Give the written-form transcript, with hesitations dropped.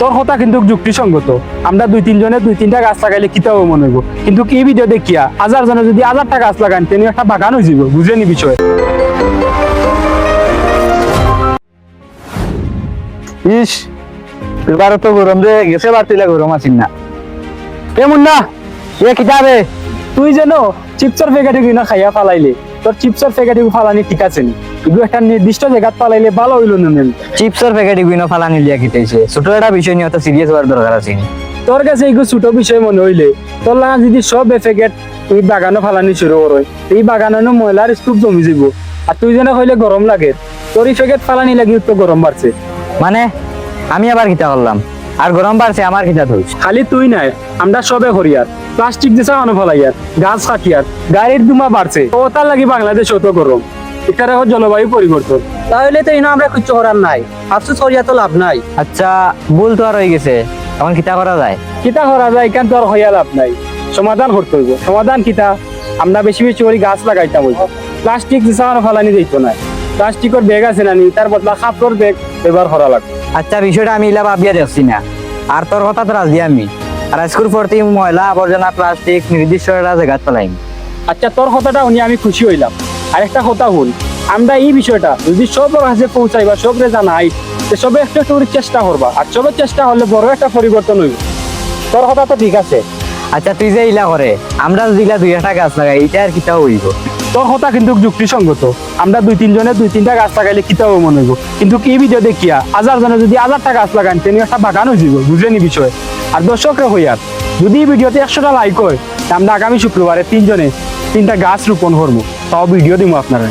তোর কথা কিন্তু যুক্তিসঙ্গত। আমরা দুই তিনজনে দুই তিনটা গাছ লাগাইলে কিতাব মনে হইব, কিন্তু এই ভিডিও দেখিয়া হাজার জনে যদি 1000টা গাছ লাগান তেমনি একটা বাগান হয়ে যাব, বুঝেনি বিষয়। ইস, এবারে তো গরম রে গেছে, বাতিলে গরম আছিস না এমন না এ কিতাবে তুই যেন চিপসের প্যাকেট কিনা খাইয়া ফালাইলে তোর চিপসের প্যাকেট ফালানি ঠিক আছে নি, এগুলো একটা নির্দিষ্ট জায়গায় ফালাইলে ভালো হইল না। চিপসের প্যাকেট গুলো ফালানি লিয়া কিতেছে, ছোট একটা বিষয় নিয়ে অত সিরিয়াস হওয়ার দরকার আছে নি। তোর কাছে এইগুলো ছোট বিষয় মনে হইলে তোর লাগা যদি সব প্যাকেট এই বাগানো ফালানি শুরু করই, এই বাগানো ময়লার স্তূপ জমি যাব, আর তুই যেন হইলে গরম লাগে, তোর এই প্যাকেট ফালানি লাগি তো গরম বাড়ছে। মানে আমি আবার কিতা করলাম, আর গরম বাড়ছে আমার কিতা ধরছ? খালি তুই নাই, আমরা সবে হরিয়ার প্লাস্টিক দিয়ে চাওয়ানো ফলাইয়ার, গাছ কাটিয়ার, গাড়ির ধুমা বাড়ছে, ওটার লাগি বাংলাদেশ অত গরম। এটার এখন জলবায়ু পরিবর্তন। তাহলে তো ইনো আমরা কিচ্ছু করার নাই, আফসোস করিয়া তো লাভ নাই। আচ্ছা ভুল তো আর হয়ে গেছে, এখন কিতা করা যায়? কিতা করা যায় এখান তো আর হইয়া লাভ নাই, সমাধান করতে হইব। সমাধান কিতা, আমরা বেশি বেশি করে গাছ লাগাইতাম হইব, প্লাস্টিক চাওয়ানো ফালানি যাইতো না, প্লাস্টিকের ব্যাগ আছে না নি, তার বদলা কাপড়ের ব্যাগ ব্যবহার করা লাগবে। আচ্ছা বিষয়টা আমি ইলা ভাবিয়া দেখছি না, আর তোর কথা তো রাজি আমি। আর আজকের প্রতি ময়লা আবর্জনা প্লাস্টিক নির্দিষ্ট একটা জায়গা ফেলাইম। আচ্ছা তোর কথাটা উনি আমি খুশি হইলাম। আরেকটা কথা হল, আমরা এই বিষয়টা যদি সবার কাছে পৌঁছাইবা, সবরে জানাই, সবে একটা করে চেষ্টা করবা, আর সবের চেষ্টা হলে বড় একটা পরিবর্তন হইব। তোর কথা তো ঠিক আছে। আচ্ছা তুই যে ইলা করে, আমরা যদি ইলা 2টা গাছ লাগাই, এটা আর কিতাও হইব? তোর কথা কিন্তু যুক্তিসঙ্গত। আমরা দুই তিনজনে দুই তিনটা গাছ লাগাইলে কিতাব মনে হইব, কিন্তু এই ভিডিও দেখিয়া হাজার জনে যদি 1000টা গাছ লাগান তেমনি একটা বাগান হয়ে যাব, বুঝলেনি বিষয়। আর দর্শকরা হইয়ার যদি এই ভিডিওতে 100টা লাইক হয়, আমরা আগামী শুক্রবারে 3 জনে 3টা গাছ রোপণ করবো, তাও ভিডিও দিব আপনারা।